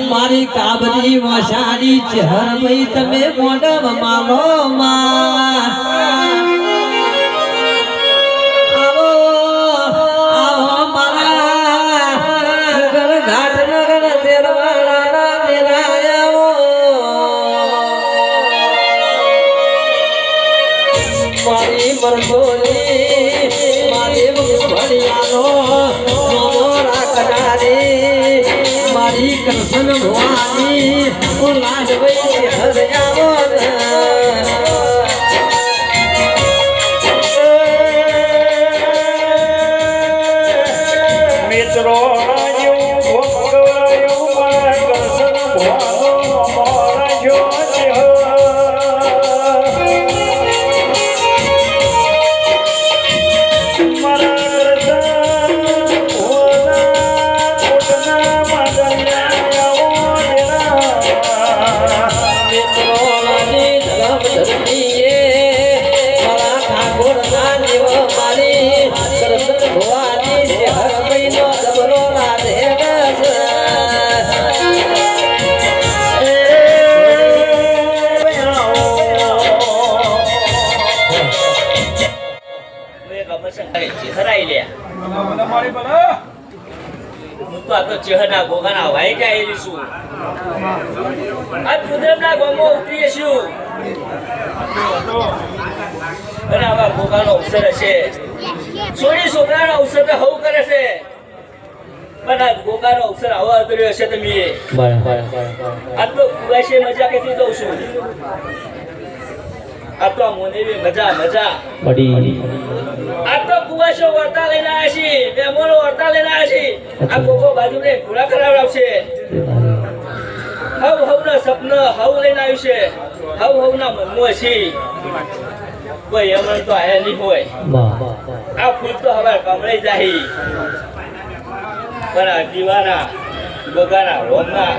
મારી કાબરી મશાડી ચહર ભાઈ તમે મોઢમ માલો મારી કૃષ્ણ ભવાની મિત્રો ચહેરા ગોગાના વાઈ જાય છું આજ કુદરતના ગોમો ઉતરીએ છું અને આવા ગોગાનો અવસર હશે સોની છોકરાનો અવસર તો હવ કરે છે પણ આ ગોગાનો અવસર આવો ઉતર્યો હશે તમે આજ તો કુવાશે મજા કેથી દઉં છું આ તો મોનેવી મજા આ તો કુવાશો વર્તા લઈને આવ્યા છે મહેમાનો વર્તા લઈને આવ્યા છે આ કોકો બાજુને પૂરા કરાવડાવશે હવ ના સપન હવ લઈને આવ્યું છે હવ ના મનમાં છે કોઈ એમણ તો આયા નહીં હોય આ ફૂલ તો હવે કમળાઈ જાય પણ આ દીવાના ગોગાના રોમના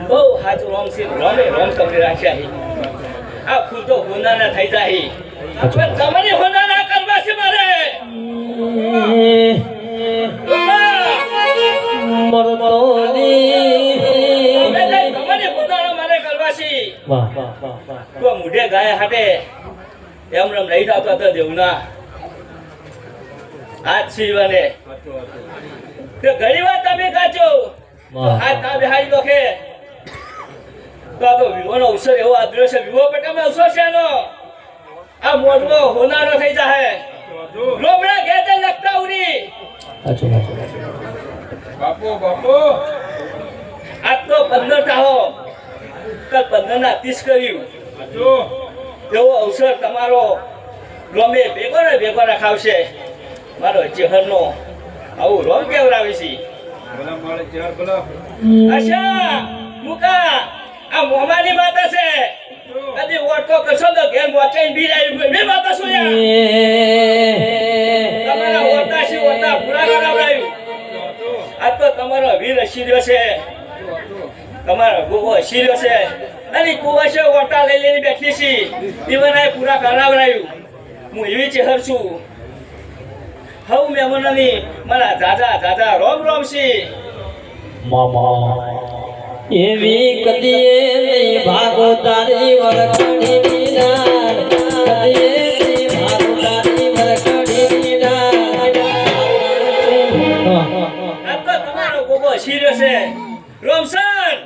બહુ સાચું રોમ છે રોમ કમળી રાખ્યા છે આ ફૂલ તો હોનાના થઈ જાય પણ તમારી હોનાના કરવા છે મારે મુઢે ગાય હાટે એમ રમ નહીં થતો હતો દેવના હાથ સીવને ઘણી વાર તમે કાચો હાથ ના બેહાડી દો કે તો વિવોનો અવસર એવો આદર્યો છે વિવો પટામાં અવસર છે એનો આ મોઢો હોનારો થઈ જાય લોમડા ઘેતે લખતા ઉડી બાપુ આજ તો 15 તાહો કાલ 15 ના 30 કર્યું એવો અવસર તમારો રોમે ભેગો રખાવશે મારો ચહેરનો આવું રોમ કેવરાવે છે અચ્છા મુકા આ મોમાની માતા છે કદી ઓટકો કરશો તો ઘેર મોચાઈને બી આવી બે માતા શું યાર તમારા ઓટા છે ઓટા પૂરા કરાવડાયું આ તો તમારો વીર શીર્યો છે તમારો ગોગો શીર્યો છે અને કુવાશે ઓટા લઈ લઈને બેઠી છે દીવાનાએ પૂરા કરાવડાયું હું એવી ચહેર છું હવ મહેમાનની મારા દાદા રોમ છે એવી કદીએ નહીં ભાગો તારી વરખડી નીના કદીએ ભાગો તારી વરખડી નીના આ તો તમારો ગોગો શીર્યો છે રોમસન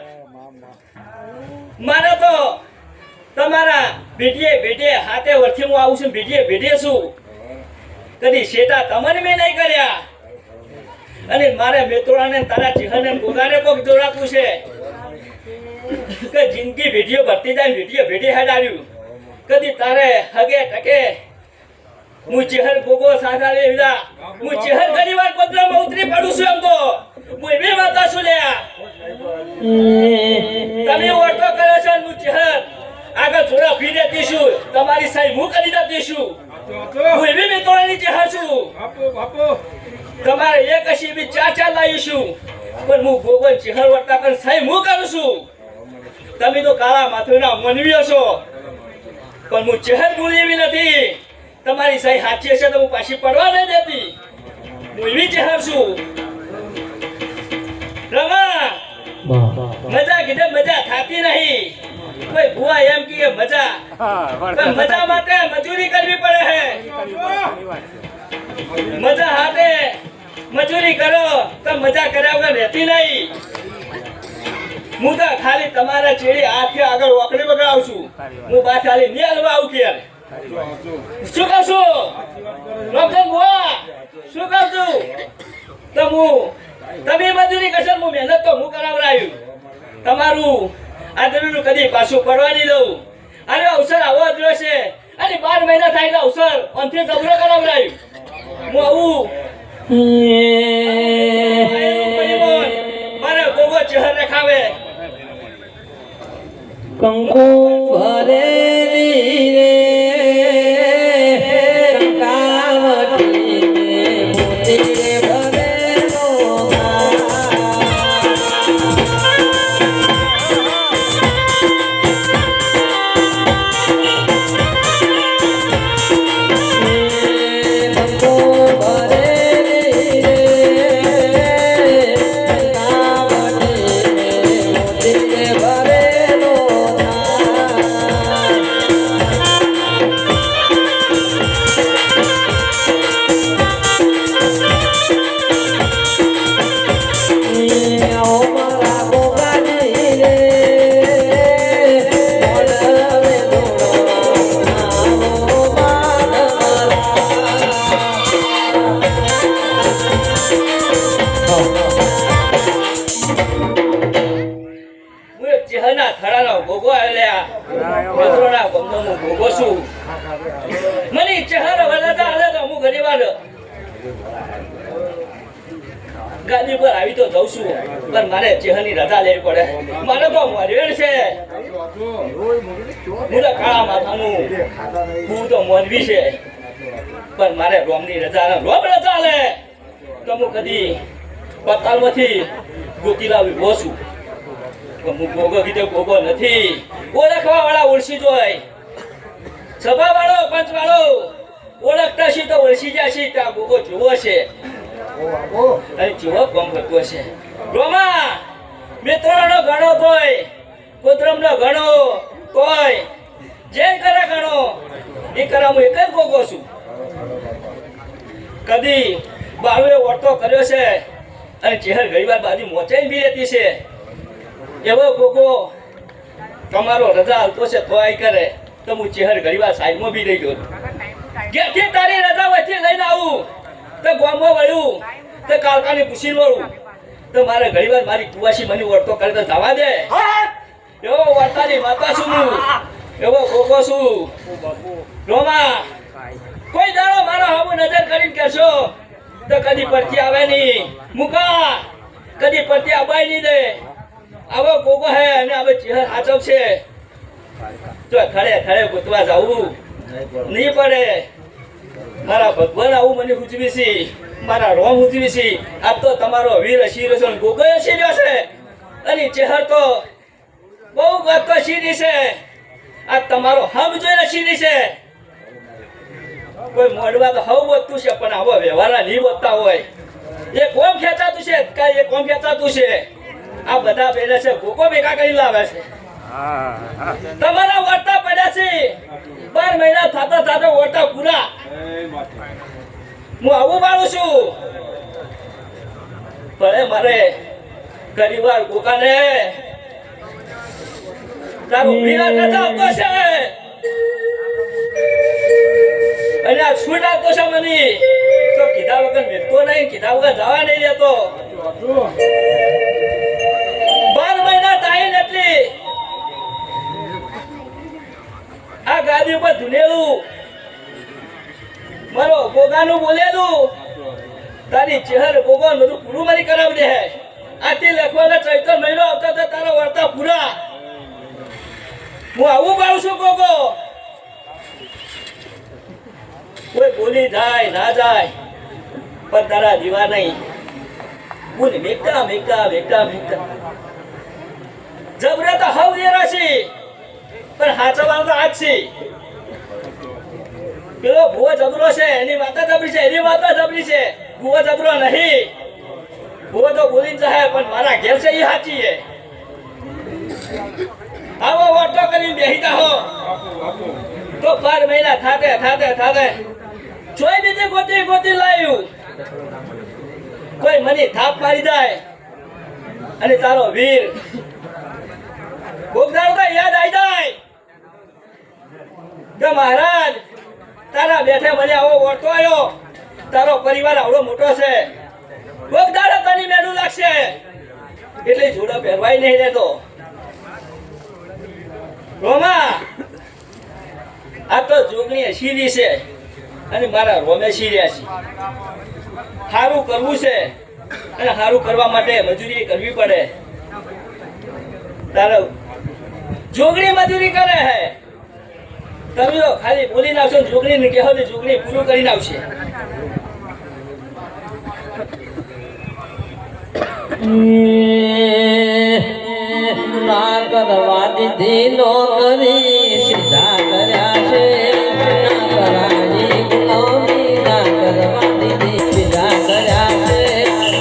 મારે તો તમારા ભેટીએ હાથે વર્ષથી હું આવું છું ભેટીએ છું કદી શેટા તમને મેં નહીં કર્યા અને મારે મેતોડાને તારા ચિહને ગોગાને કોક જોડાતું છે કે જિંદગી વિડિયો ભરતી જાય વિડિયો હેડાડ્યું કદી તારે હગે ટકે હું ચહેર ગોગો સાગાલે વિદા હું ચહેર ઘણી વાર પદરામાં ઉતરી પડું છું એમ તો હું એવી વાતા છું લ્યા તમે ઓટો કરો છો હું ચહેર આગળ થોડા ફીરે દીશું તમારી સાઈ હું કરી દીશું હું એવી મેતોડાની ચહેર છું બાપુ તમારે એક હસી બી ચાર લાવીશું પણ હું ગોગન ચહેર વર્તા કર સાઈ હું કરું છું તમે તો કાળા માથુના મનવીઓ છો પણ હું ચહેર ભૂલી એવી નથી. તમારી સહી સાચી હશે તો હું પાછી પડવા નહીં દેતી. હું એવી ચહેર છું. રમા મજા કીધે મજા થાતી નહીં. કોઈ ભુવા એમ કે મજા પણ મજા માટે મજૂરી કરવી પડે છે. મજા હાથે મજૂરી કરો તો મજા કર્યા વગર રહેતી નહીં. હું તો ખાલી તમારા ચેડી હાથે આગળ ઓકડી બગાડું છું. હું બા ખાલી નહીં હલવા આવું કે શું કહું છું ડોક્ટર ભુવા શું કહું છું તો હું તમે મજૂરી કરશો હું મહેનત તો હું કરાવડાયું. તમારું આદરનું કદી પાછું પડવા નહીં દઉં. અને અવસર આવો જ છે. અને 12 મહિના થાય એટલે અવસર અંતે જબરો કરાવડાયું. હું આવું મારે ગોગો ચહેર રખાવે કંકુ ભરેલી રે કંકાવટી ને મોતી રે ભરેલો કંકુ ભરેલી રે કંકાવટી ને મોતી રે ભરેલો હું એક ચહેરના થડાનો ભોગો આવેલા મિત્રોના ગમનો હું ભોગો છું. મને ચહેર વળતા હાલે તો હું ઘણી વાર ગાદી પર આવી તો જઉં છું પણ મારે ચહેરની રજા લેવી પડે. મારે તો મોરવેડ છે. હું તો કાળા માથાનું હું તો મોરવી છે પણ મારે રોમની રજા રોમ રજા લે તો હું કદી પતાલમાંથી ગોતી લાવી ઉભો છું. હું ગોગો કીધે ગોગો નથી. ઓળખવા વાળા ઓળખી જોય. સભા વાળો પંચ વાળો ઓળખતા છે તો ઓળખી જશે કે આ ગોગો જોવો છે અને જેવો કામ કરતો છે. રોમા મિત્રોનો ઘણો કોઈ કુદરમનો ઘણો કોઈ જે કરે ઘણો એ કરા હું એક જ ગોગો છું. કદી બાળુએ વર્તો કર્યો છે અને ચહેર ઘણી વાર બાજુ મોચાઈ બી રહેતી છે. એવો ગોગો તમારો રજા હાલતો છે તો આઈ કરે તો હું ચહેર ઘણી વાર સાઈડમાં બી રહી ગયો. ઘેરથી તારી રજા વચ્ચે લઈને આવું તો ગામમાં વળ્યું તો કાલકાની પૂછીને વળું તો મારે ઘણી વાર મારી કુવાસી મને વર્તો કરે તો જવા દે. એવો વર્તાની માતા છું હું. એવો ગોગો છું. રોમા કોઈ દાડો મારો હામું નજર કરીને કહેશો તો કદી પરથી આવે નહીં. મુકા કદી પરથી આબાઈ નહીં દે. આવો ગોગો હે અને હવે ચહેર હાચવ છે તો ખડે ખડે ગોતવા જવું નહીં પડે. મારા ભગવાન આવું મને ઉજવી છે. મારા રોમ ઉજવી છે. આ તો તમારો વીર શીર છે ગોગો શીર્યો છે અને ચહેર તો બહુ ગતો શીરી છે. આ તમારો હમ જોઈને શીરી છે. કોઈ મોડવા તો હવ બોલતું છે પણ આવો વ્યવહાર નહીં બોલતા હોય. એ કોમ ખેંચાતું છે કાંઈ એ કોમ ખેંચાતું છે. આ બધા પહેલે છે ગોગો ભેગા કરી લાવે છે. તમારા વર્તા પડ્યા છે 12 મહિના થતા થતા વર્તા પૂરા. હું આવું માનું છું પણ મારે ઘણી વાર ગોગાને તારું વિરાટ નતા આવતો છે અને આ છૂટ આવતો છે મને તો કીધા વગર મિલતો નહીં. કીધા વગર જવા નહીં દેતો. 12 મહિના થાય ને એટલી આ ગાદી ઉપર ધુનેલું મારો ગોગાનું બોલેલું તારી ચહેર ગોગા બધું પૂરું મારી કરાવી દે. આથી લખવાના 14 મહિનો આવતા તો તારા વર્તા પૂરા. હું આવું પાડું છું ગોગો. કોઈ બોલી જાય ના જાય પણ તારા દીવા નહીં. બોલી મેકતા મેકતા મેકતા મેકતા જબરે તો હવ દેરા છે પણ હાચવાનું તો આજ છે. પેલો ભૂવો જબરો છે, એની માતા જબરી છે, એની માતા જબરી છે. ભૂવો જબરો નહીં. ભૂવો તો બોલીને જાય પણ મારા ઘેર છે એ સાચી છે. આવો વાતો કરીને બેસી જાઓ તો 12 મહિના થાતે જોઈ બીજી ગોતી લાવ્યું. કોઈ મને થાપ મારી જાય અને તારો વીર ગોગદારો તો યાદ આવી જાય કે મહારાજ તારા બેઠે મને આવો ઓળતો આવ્યો, તારો પરિવાર આવડો મોટો છે, ગોગદારો તને મેળું લાગશે એટલે જોડો પહેરવાય નહીં રહેતો. રોમા આ તો જોગણી શીરી છે અને મારા રોમે શીર્યા છે. સારું કરવું છે અને સારું કરવા માટે મજૂરી કરવી પડે. તારો જોગણી મજૂરી કરે હે, તમે તો ખાલી બોલીને આવશો, જોગણી કહેવો ને જોગણી પૂરું કરીને આવશે. ના કરવા દીધી નોકરી સીધા કર્યા છે, ના કરાવી ગુલામી, ના કરવા દીધી સીધા કર્યા છે,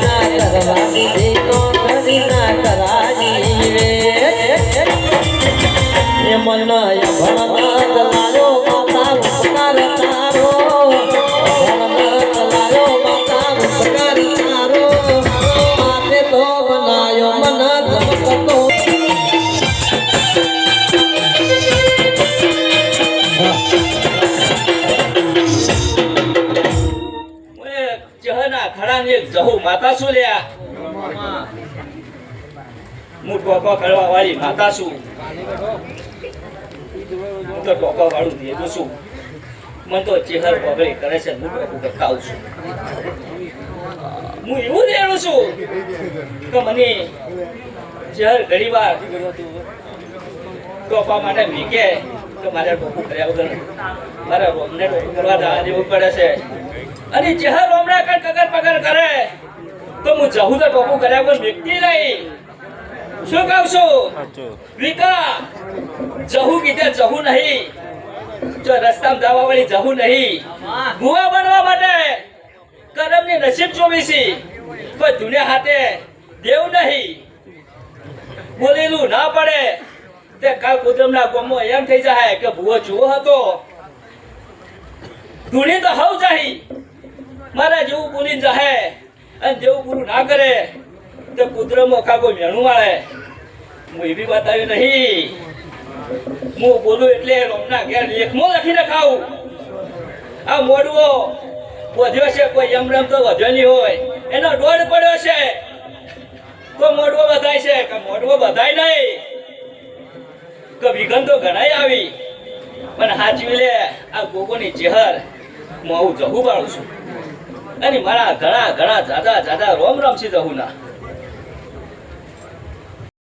ના કરવા દીધી નોકરી, ના કરાવી રે. એ મન ભણના ચલાયો માતા ઉપકાર તારો, ભણના ચલાયો માતા ઉપકાર તારો, માતે તો બનાયો મન ધમકતો. જહના ખડાની એક જહુ માતા શું લ્યા, હું ટોકો કરવા વાળી માતા છું. હું તો ટોકો વાળું દેતું છું. મને તો ચહેર પગડી કરે છે, હું ટોકો ખાઉં છું. હું એવું દેણું છું કે મને ચહેર ઘણી વાર ટોપા માટે મીકે કે મારે ટોપું કર્યા વગર મારે રોમને ટોપું કરવા જવા દેવું પડે છે. અને ચહેર રોમડા કર કગર પગર કરે તો હું જહું તો ટોપું કર્યા વગર મીકતી નહીં. શું કહું છું વિકા, જહુ કીધે જહુ નહીં, જો રસ્તામાં જવા વાળી જહુ નહીં. ભૂવા બનવા માટે કરમની નસીબ જોવી છે, કોઈ દુનિયા હાથે દેવ નહીં. બોલેલું ના પડે તે કાલ કુદરમના ગોમમાં એમ થઈ જાય કે ભૂવો જુઓ હતો, ધૂણી તો હવ જાહી. મારા જેવું બોલીને જાહે અને જેવું પૂરું ના કરે તો કુદરમમાં કાકો મેણું વાળે. હું એવી વાત આવી નહીં. હું બોલું એટલે રોમના ઘેર લેખમાં લખીને ખાવું. આ મોડવો વધ્યો છે, કોઈ એમ તો વધ્યો નહીં હોય, એનો દોડ પડ્યો છે તો મોડવો બધાય છે કે મોડવો બધાય નહીં. કે વિઘન તો ઘણાય આવી પણ હાચવી લે આ ગોગોની ચહેર હું આવું જહું પાડું છું. અને મારા ઘણા જાદા રોમ છે જહુના.